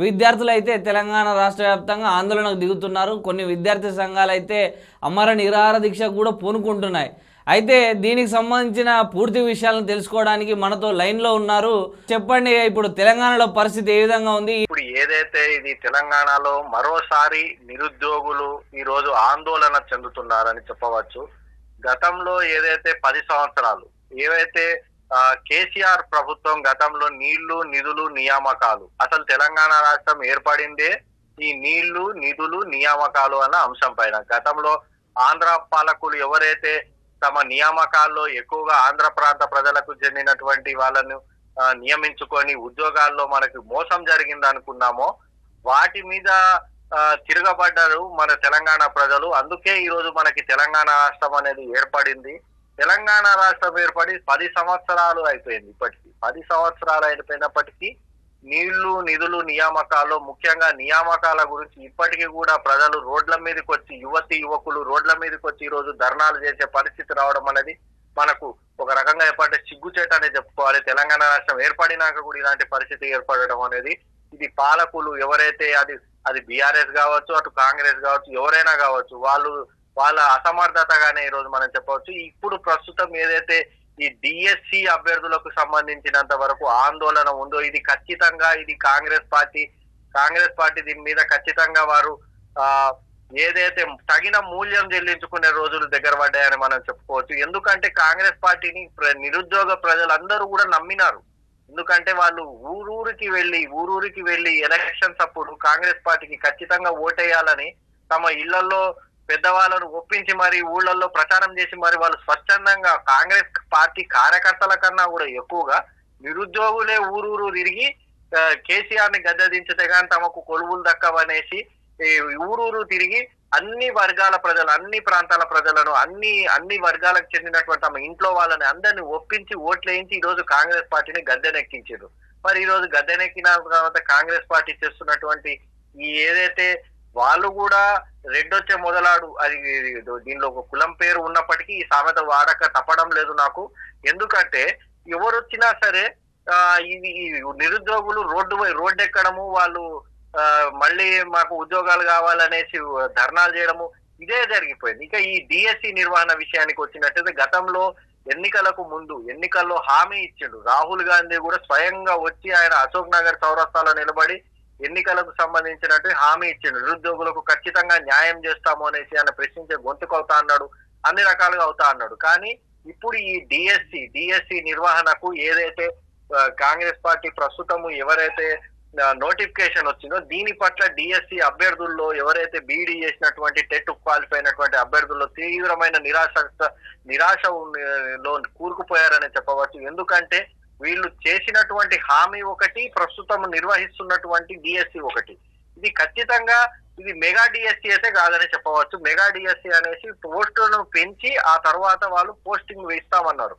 విద్యార్థులైతే తెలంగాణ రాష్ట్ర వ్యాప్తంగా ఆందోళనకు దిగుతున్నారు. కొన్ని విద్యార్థి సంఘాలు అయితే అమర నిరాహార దీక్ష కూడా పూనుకుంటున్నాయి. అయితే దీనికి సంబంధించిన పూర్తి విషయాలను తెలుసుకోవడానికి మనతో లైన్లో ఉన్నారు. చెప్పండి, ఇప్పుడు తెలంగాణలో పరిస్థితి ఏ విధంగా ఉంది? ఇప్పుడు ఏదైతే ఇది తెలంగాణలో మరోసారి నిరుద్యోగులు ఈ రోజు ఆందోళన చెందుతున్నారని చెప్పవచ్చు. గతంలో ఏదైతే 10 సంవత్సరాలు ఏవైతే కేసీఆర్ ప్రభుత్వం గతంలో నీళ్లు నిధులు నియామకాలు, అసలు తెలంగాణ రాష్ట్రం ఏర్పడిందే ఈ నీళ్లు నిధులు నియామకాలు అన్న అంశం పైన. గతంలో ఆంధ్ర పాలకులు ఎవరైతే తమ నియామకాల్లో ఎక్కువగా ఆంధ్ర ప్రాంత ప్రజలకు చెందినటువంటి వాళ్ళను నియమించుకొని ఉద్యోగాల్లో మనకి మోసం జరిగింది అనుకున్నామో వాటి మీద తిరగబడ్డారు మన తెలంగాణ ప్రజలు. అందుకే ఈ రోజు మనకి తెలంగాణ రాష్ట్రం అనేది ఏర్పడింది. తెలంగాణ రాష్ట్రం ఏర్పడి 10 సంవత్సరాలు అయిపోయింది. ఇప్పటికీ 10 సంవత్సరాలు అయిపోయినప్పటికీ నీళ్లు నిధులు నియామకాలు, ముఖ్యంగా నియామకాల గురించి ఇప్పటికీ కూడా ప్రజలు రోడ్ల మీదకి వచ్చి, యువకులు రోడ్ల మీదకి వచ్చి ఈ రోజు ధర్నాలు చేసే పరిస్థితి రావడం అనేది మనకు ఒక రకంగా చెప్పంటే సిగ్గుచేట అనే చెప్పుకోవాలి. తెలంగాణ రాష్ట్రం ఏర్పడినాక కూడా ఇలాంటి పరిస్థితి ఏర్పడడం అనేది ఇది పాలకులు ఎవరైతే అది బీఆర్ఎస్ కావచ్చు, అటు కాంగ్రెస్ కావచ్చు, ఎవరైనా కావచ్చు, వాళ్ళ అసమర్థతగానే ఈ రోజు మనం చెప్పవచ్చు. ఇప్పుడు ప్రస్తుతం ఏదైతే ఈ డిఎస్సి అభ్యర్థులకు సంబంధించినంత వరకు ఆందోళన ఉందో ఇది ఖచ్చితంగా ఇది కాంగ్రెస్ పార్టీ దీని మీద ఖచ్చితంగా వారు ఏదైతే తగిన మూల్యం చెల్లించుకునే రోజులు దగ్గర పడ్డాయని మనం చెప్పుకోవచ్చు. ఎందుకంటే కాంగ్రెస్ పార్టీని నిరుద్యోగ ప్రజలందరూ కూడా నమ్మినారు. ఎందుకంటే వాళ్ళు ఊరూరికి వెళ్లి ఎలక్షన్స్ అప్పుడు కాంగ్రెస్ పార్టీకి ఖచ్చితంగా ఓటేయాలని తమ ఇళ్లలో పెద్దవాళ్ళను ఒప్పించి మరి ఊళ్ళల్లో ప్రచారం చేసి మరి వాళ్ళు స్వచ్ఛందంగా కాంగ్రెస్ పార్టీ కార్యకర్తల కన్నా కూడా ఎక్కువగా నిరుద్యోగులే ఊరూరు తిరిగి కేసీఆర్ ని గద్దెదించితే గాని తమకు కొలువులు దక్కవనేసి ఊరూరు తిరిగి అన్ని వర్గాల ప్రజలు, అన్ని ప్రాంతాల ప్రజలను, అన్ని వర్గాలకు చెందినటువంటి తమ ఇంట్లో వాళ్ళని అందరినీ ఒప్పించి ఓట్లేయించి ఈ రోజు కాంగ్రెస్ పార్టీని గద్దెనెక్కించారు. మరి ఈ రోజు గద్దెనెక్కిన తర్వాత కాంగ్రెస్ పార్టీ చేస్తున్నటువంటి ఈ ఏదైతే వాళ్ళు కూడా రెడ్డొచ్చే మొదలాడు, అది దీనిలో ఒక కులం పేరు ఉన్నప్పటికీ ఈ సామెత వాడక తప్పడం లేదు నాకు. ఎందుకంటే ఎవరు వచ్చినా సరే ఇది నిరుద్యోగులు రోడ్డు ఎక్కడము, వాళ్ళు మళ్ళీ మాకు ఉద్యోగాలు కావాలనేసి ధర్నాలు చేయడము ఇదే జరిగిపోయింది. ఇక ఈ డిఎస్సి నిర్వహణ విషయానికి వచ్చినట్టయితే గతంలో ఎన్నికలకు ముందు ఎన్నికల్లో హామీ ఇచ్చిండు రాహుల్ గాంధీ కూడా స్వయంగా వచ్చి ఆయన అశోక్ నగర్ చౌరస్తాలో నిలబడి ఎన్నికలకు సంబంధించినట్టు హామీ ఇచ్చిండు. నిరుద్యోగులకు ఖచ్చితంగా న్యాయం చేస్తాము అనేసి ఆయన ప్రశ్నించే గొంతుకు అవుతా అన్నాడు, అన్ని రకాలుగా అవుతా అన్నాడు. కానీ ఇప్పుడు ఈ డిఎస్సి నిర్వహణకు ఏదైతే కాంగ్రెస్ పార్టీ ప్రస్తుతము ఎవరైతే నోటిఫికేషన్ వచ్చిందో దీని పట్ల డిఎస్సి అభ్యర్థుల్లో ఎవరైతే బీఈడీ చేసినటువంటి టెట్ క్వాలిఫై అయినటువంటి అభ్యర్థుల్లో తీవ్రమైన నిరాశలో కూరుకుపోయారని చెప్పవచ్చు. ఎందుకంటే వీళ్ళు చేసినటువంటి హామీ ఒకటి, ప్రస్తుతం నిర్వహిస్తున్నటువంటి డిఎస్సి ఒకటి. ఇది ఖచ్చితంగా ఇది మెగా డిఎస్సి అయితే కాదని చెప్పవచ్చు. మెగా డిఎస్సి అనేసి పోస్టులను పెంచి ఆ తర్వాత వాళ్ళు పోస్టింగ్ వేస్తామన్నారు.